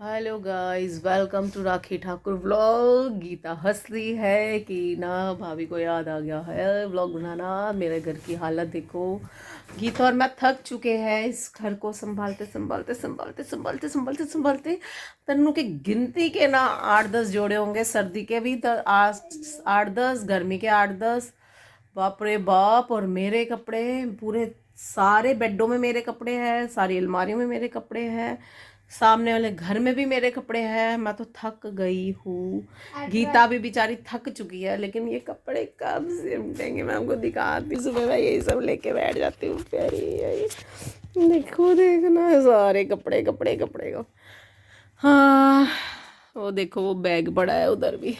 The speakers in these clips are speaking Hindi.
Hello guys, welcome to Rakhi Thakur vlog. Geeta हंस रही है कि ना भाभी को याद आ गया है व्लॉग बनाना। मेरे घर की हालत देखो। गीता और मैं थक चुके हैं इस घर को संभालते संभालते संभालते संभालते संभालते संभालते। तन्नू की गिनती के ना 8-10 जोड़े होंगे, सर्दी के भी 8-10, गर्मी के 8-10। बाप रे बाप। और मेरे कपड़े पूरे सारे बेडों में मेरे कपड़े हैं, सारी अलमारियों में मेरे कपड़े हैं, सामने वाले घर में भी मेरे कपड़े हैं। मैं तो थक गई हूँ। गीता भी बेचारी थक चुकी है, लेकिन ये कपड़े कब सिमटेंगे मैं आपको दिखाती हूँ। सुबह मैं यही सब लेके बैठ जाती हूँ। प्यारी देखो, देखना सारे कपड़े कपड़े कपड़े को। हाँ, वो देखो वो बैग पड़ा है उधर भी,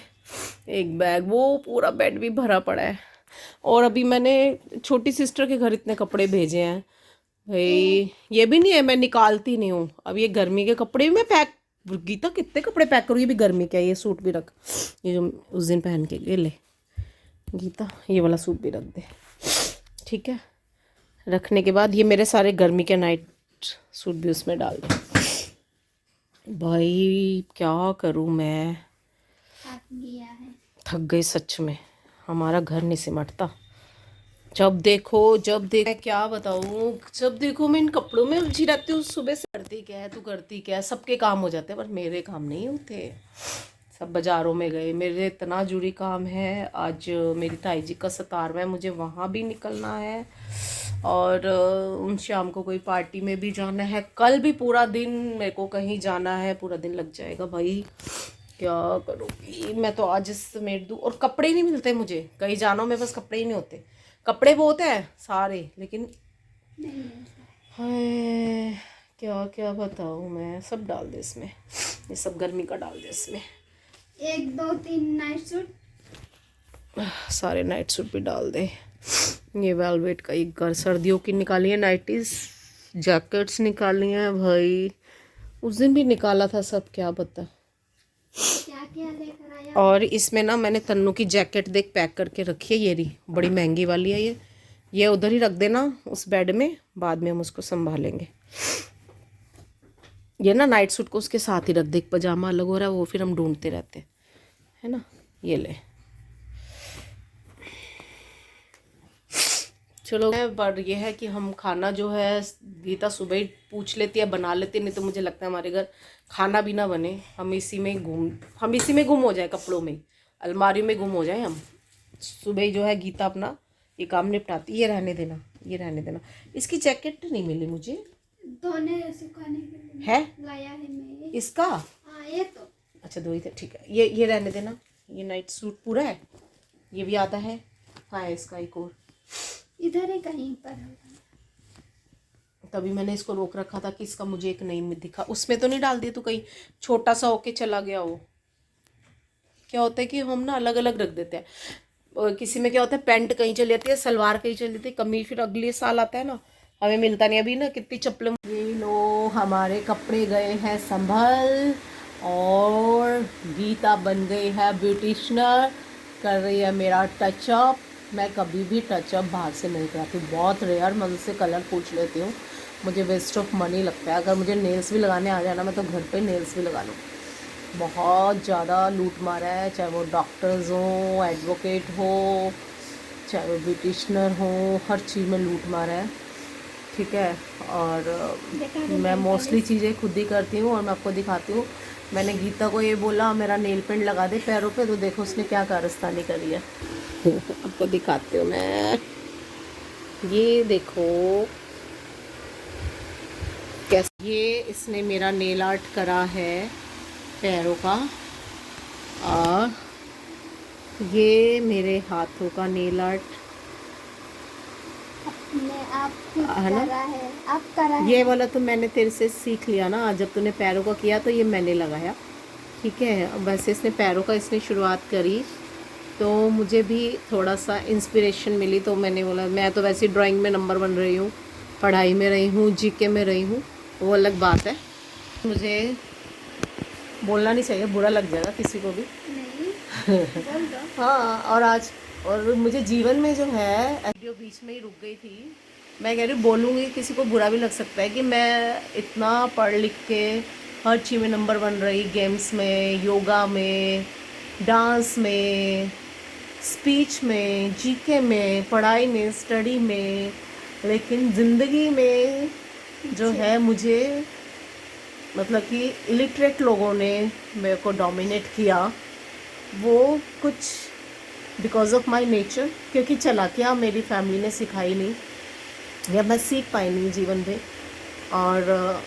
एक बैग, वो पूरा बेड भी भरा पड़ा है। और अभी मैंने छोटी सिस्टर के घर इतने कपड़े भेजे हैं भाई। ये भी नहीं है मैं निकालती नहीं हूँ। अब ये गर्मी के कपड़े भी मैं पैक। गीता कितने कपड़े पैक करूँ, ये भी गर्मी के है। ये सूट भी रख, ये जो उस दिन पहन के गए ले। गीता ये वाला सूट भी रख दे, ठीक है। रखने के बाद ये मेरे सारे गर्मी के नाइट सूट भी उसमें डाल दे। भाई क्या करूँ मैं, थक गई सच में। हमारा घर नहीं सिमटता। जब देखो मैं क्या बताऊँ, जब देखो मैं इन कपड़ों में उलझी रहती हूँ। सुबह से करती क्या है, तू करती क्या है, सबके काम हो जाते हैं पर मेरे काम नहीं होते। सब बाज़ारों में गए, मेरे इतना जरूरी काम है। आज मेरी ताई जी का 17वां है, मुझे वहाँ भी निकलना है। और उन शाम को कोई पार्टी में भी जाना है। कल भी पूरा दिन मेरे को कहीं जाना है, पूरा दिन लग जाएगा भाई। क्या करूँगी मैं, तो आज समेट दूँ। और कपड़े नहीं मिलते मुझे, कहीं जाना में बस कपड़े ही नहीं होते। कपड़े बहुत हैं सारे, लेकिन हाय क्या क्या बताऊँ मैं। सब डाल दे इसमें, ये सब गर्मी का डाल दे इसमें। 1 2 3 नाइट सूट, सारे नाइट सूट भी डाल दे। ये वेलवेट का एक घर सर्दियों की निकाली है, नाइटीज जैकेट्स निकाली हैं भाई। उस दिन भी निकाला था सब, क्या बता। क्या क्या लेकर आया। और इसमें ना मैंने तन्नू की जैकेट देख पैक करके रखी है। ये रही, बड़ी महंगी वाली है ये उधर ही रख देना उस बेड में, बाद में हम उसको संभालेंगे। ये ना नाइट सूट को उसके साथ ही रख दे, पजामा अलग हो रहा है वो फिर हम ढूंढते रहते हैं, है ना। ये ले चलो। पर ये है कि हम खाना जो है, गीता सुबह ही पूछ लेती है, बना लेती है। नहीं तो मुझे लगता है हमारे घर खाना भी ना बने, हम इसी में गुम हो जाए, कपड़ों में, अलमारी में गुम हो जाए हम। सुबह ही जो है गीता अपना ये काम निपटाती। ये रहने देना, ये रहने देना। इसकी जैकेट नहीं मिली मुझे, धोने सुखाने के लिए है लाया है मैं इसका। हाँ ये तो अच्छा दो ही थे, ठीक है। ये रहने देना। ये नाइट सूट पूरा है, ये भी आता है। हाँ इसका एक और इधर ही कहीं पर होगा। तभी मैंने इसको रोक रखा था कि इसका मुझे एक नहीं दिखा। उसमें तो नहीं डाल दिया तो कहीं छोटा सा होके चला गया हो। क्या होता है कि हम ना अलग अलग रख देते हैं। और किसी में क्या होता है, पैंट कहीं चली जाती है, सलवार कहीं चली जाती है, कमीज फिर अगले साल आता है ना, हमें मिलता नहीं। अभी ना कितनी चप्पलें। ये लो हमारे कपड़े गए हैं संभल, और गीता बन गई है ब्यूटिशनर, कर रही है मेरा टचअप। मैं कभी भी टचअप बाहर से नहीं कराती, बहुत रेयर मैं उससे कलर पूछ लेती हूँ। मुझे वेस्ट ऑफ मनी लगता है। अगर मुझे नेल्स भी लगाने आ जाए ना, मैं तो घर पे नेल्स भी लगा लूँ। बहुत ज़्यादा लूट मारा है, चाहे वो डॉक्टर्स हो, एडवोकेट हो, चाहे वो ब्यूटिशनर हो, हर चीज़ में लूट मारा है, ठीक है। और मैं मोस्टली चीज़ें खुद ही करती हूँ। और मैं आपको दिखाती हूँ, मैंने गीता को ये बोला मेरा नेल पेंट लगा दे पैरों पे, तो देखो उसने क्या कारस्तानी करी है। आपको दिखाती हूँ मैं, ये देखो कैसे ये इसने मेरा नेल आर्ट करा है पैरों का। और ये मेरे हाथों का नेल आर्ट आप है ना। करा है, आप करा है। ये वाला तो मैंने तेरे से सीख लिया ना, आज जब तूने पैरों का किया तो ये मैंने लगाया, ठीक है। वैसे इसने पैरों का इसने शुरुआत करी तो मुझे भी थोड़ा सा इंस्पिरेशन मिली, तो मैंने बोला मैं तो वैसे ड्राइंग में नंबर 1 रही हूँ, पढ़ाई में रही हूँ, जीके में रही हूँ, वो अलग बात है। मुझे बोलना नहीं चाहिए, बुरा लग जाएगा किसी को भी। नहीं बोल दो। हाँ और मुझे जीवन में जो है, वीडियो बीच में ही रुक गई थी। मैं कह रही हूँ बोलूँगी, किसी को बुरा भी लग सकता है कि मैं इतना पढ़ लिख के हर चीज़ में नंबर 1 रही, गेम्स में, योगा में, डांस में, स्पीच में, जीके में, पढ़ाई में, स्टडी में। लेकिन ज़िंदगी में जो है मुझे मतलब कि इलिटरेट लोगों ने मेरे को डोमिनेट किया, वो कुछ बिकॉज ऑफ माई नेचर, क्योंकि चालाकियाँ मेरी फैमिली ने सिखाई नहीं या मैं सीख पाई नहीं जीवन में। और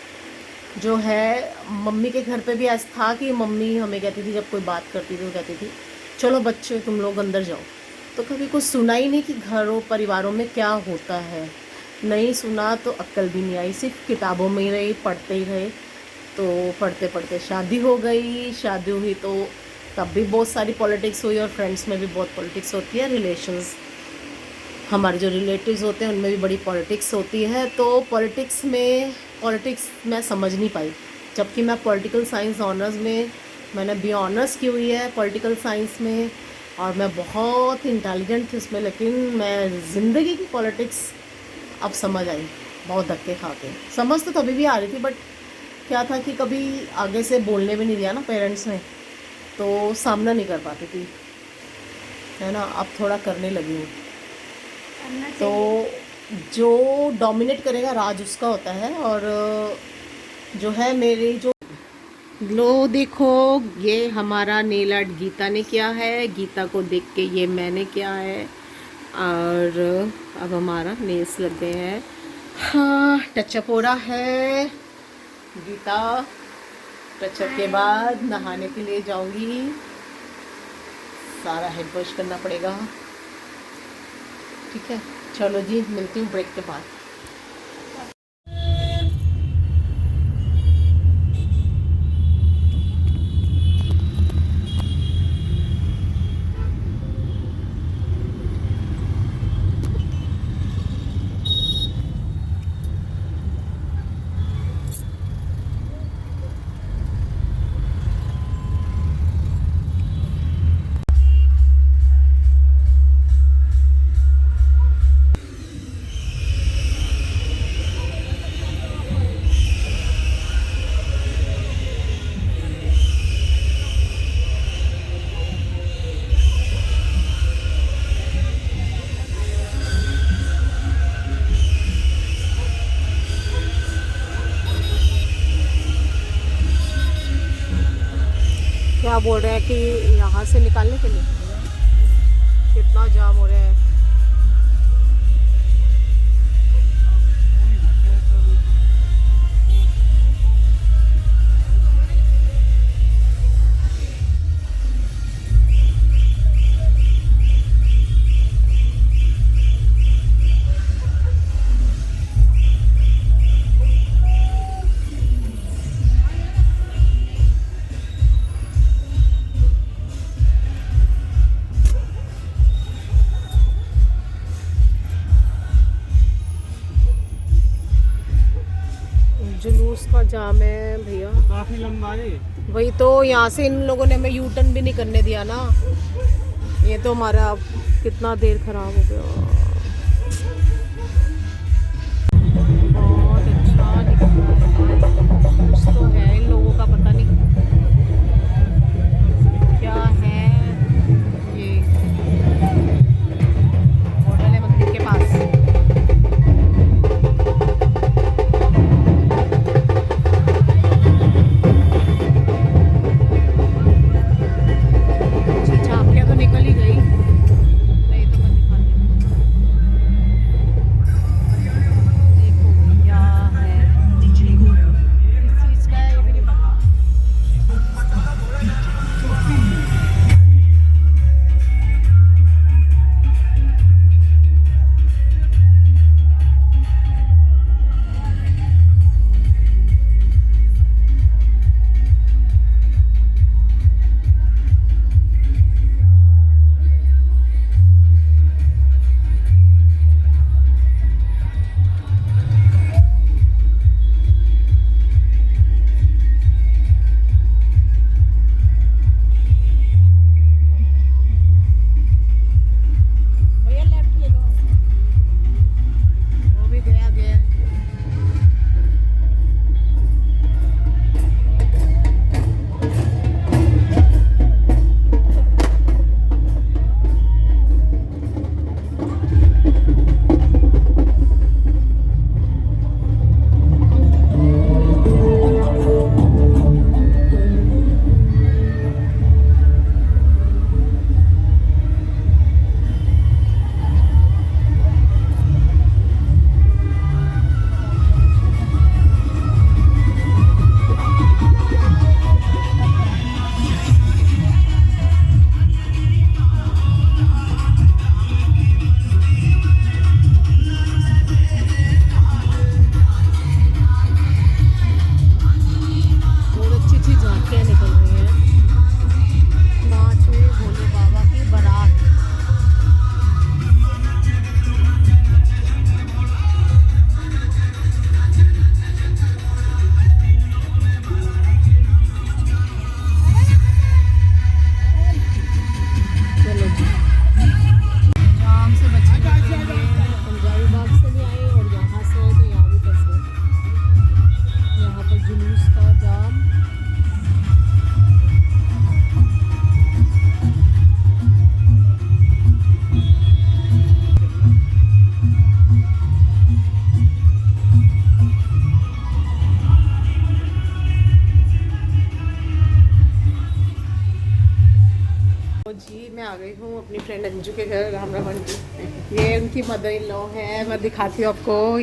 जो है मम्मी के घर पे भी ऐसा था कि मम्मी हमें कहती थी, जब कोई बात करती थी तो कहती थी चलो बच्चे तुम लोग अंदर जाओ। तो कभी कुछ सुना ही नहीं कि घरों परिवारों में क्या होता है, नहीं सुना तो अक्ल भी नहीं आई, सिर्फ किताबों में ही रही, पढ़ते ही रहे। तो पढ़ते पढ़ते शादी हो गई, शादी हुई तो तब भी बहुत सारी पॉलिटिक्स हुई, और फ्रेंड्स में भी बहुत पॉलिटिक्स होती है, रिलेशंस हमारे जो रिलेटिव्स होते हैं उनमें भी बड़ी पॉलिटिक्स होती है। तो पॉलिटिक्स मैं समझ नहीं पाई, जबकि मैं पॉलिटिकल साइंस ऑनर्स में, मैंने बी ऑनर्स की हुई है पॉलिटिकल साइंस में, और मैं बहुत इंटेलिजेंट थी उसमें, लेकिन मैं ज़िंदगी की पॉलिटिक्स अब समझ आई, बहुत धक्के खा के। समझ तो तभी भी आ रही थी, बट क्या था कि कभी आगे से बोलने भी नहीं दिया ना पेरेंट्स ने, तो सामना नहीं कर पाती थी, है ना। अब थोड़ा करने लगी हूँ। करना तो चाहिए। जो डोमिनेट करेगा राज उसका होता है। और जो है मेरी जो लो देखो, ये हमारा नेल आर्ट गीता ने किया है, गीता को देख के ये मैंने किया है, और अब हमारा नेल्स लग गए हैं। हाँ, टचअप हो रहा है। गीता टचअप के बाद नहाने के लिए जाऊंगी, सारा हेड वॉश करना पड़ेगा। ठीक है, चलो जी, मिलती हूँ ब्रेक के बाद। क्या बोल रहे हैं कि यहाँ से निकालने के लिए कितना जाम हो रहा है। जुलूस का जाम है भैया, काफी लंबा है। वही तो, यहाँ से इन लोगों ने हमें यू टर्न भी नहीं करने दिया ना। ये तो हमारा कितना देर खराब हो गया। बहुत अच्छा दिख रहा है, कुछ तो है इन लोगों का, पता नहीं क्या है। ये होटल है मंदिर के पास। झांकियाँ तो निकल ही गई, नहीं तो मैं दिखाती हूँ। आ गई हूँ अपनी फ्रेंड अंजू के घर, राम राम आंटी। ये उनकी मदर इन लॉ है, मैं दिखाती हूँ आपको।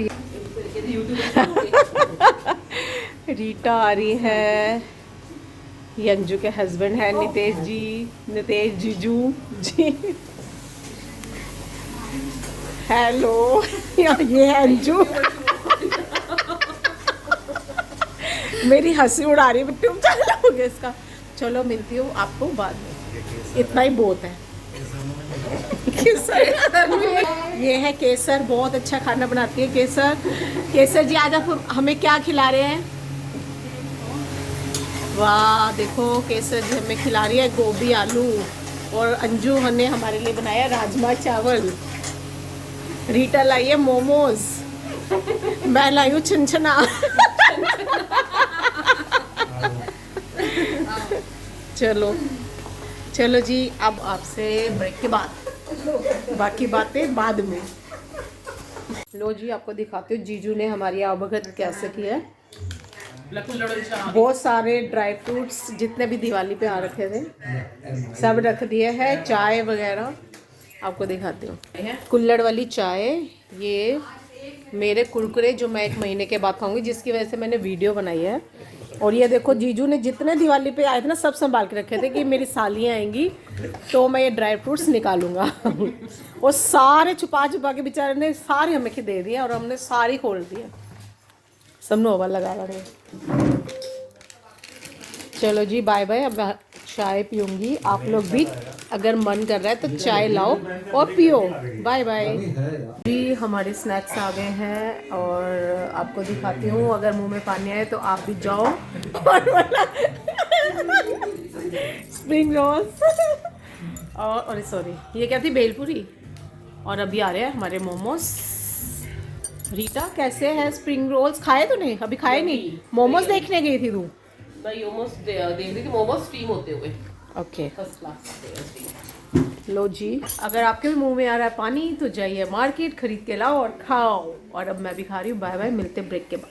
रीटा आ रही है, ये अंजू के हस्बैंड है नितेश जी, नितेश जीजू जी। हेलो, ये है अंजू। मेरी हंसी उड़ा रही है, ट्यूब चालू हो गया इसका। चलो मिलती हूँ आपको बाद में, इतना ही बहुत है। केसर, ये है केसर, बहुत अच्छा खाना बनाती है केसर। केसर जी आज आप हमें क्या खिला रहे हैं? वाह देखो, केसर जी हमें खिला रही है गोभी आलू, और अंजू ने हमारे लिए बनाया राजमा चावल। रीटा लाई है मोमोज, मैं लाई हूँ छिनछना। चलो चलो जी, अब आपसे ब्रेक के बाद बाकी बातें बाद में। लो जी, आपको दिखाती हूँ जीजू ने हमारी आवभगत कैसे की है। बहुत सारे ड्राई फ्रूट्स जितने भी दिवाली पे आ रखे थे सब रख दिए हैं, चाय वगैरह आपको दिखाती हूँ। कुल्हड़ वाली चाय, ये मेरे कुरकुरे जो मैं 1 महीने के बाद खाऊंगी, जिसकी वजह से मैंने वीडियो बनाई है। और ये देखो, जीजू ने जितने दिवाली पे आए थे ना सब संभाल के रखे थे कि मेरी सालियाँ आएंगी तो मैं ये ड्राई फ्रूट्स निकालूंगा। और सारे छुपा छुपा के बेचारे ने सारे हमें के दे दिए, और हमने सारी खोल दिए, सब नोवा लगा रहे। चलो जी बाय बाय, अब चाय पीऊँगी। आप लोग भी अगर मन कर रहा है तो चाय लाओ और पियो। बाय बाय जी। हमारे स्नैक्स आ गए हैं और आपको दिखाती हूँ, अगर मुंह में पानी आए तो आप भी जाओ। स्प्रिंग रोल्स और सॉरी, ये क्या थी, भेलपुरी। और अभी आ रहे हैं हमारे मोमोज। रीटा कैसे है स्प्रिंग रोल्स? खाए तूने? अभी खाए नहीं, मोमोज देखने गई थी तू? मैं मोमोज देख रही थी, मोमोज स्टीम होते हुए। Okay first class. लो जी, अगर आपके भी मुंह में आ रहा है पानी तो जाइए मार्केट, खरीद के लाओ और खाओ। और अब मैं भी खा रही हूँ। बाय बाय, मिलते ब्रेक के बाद।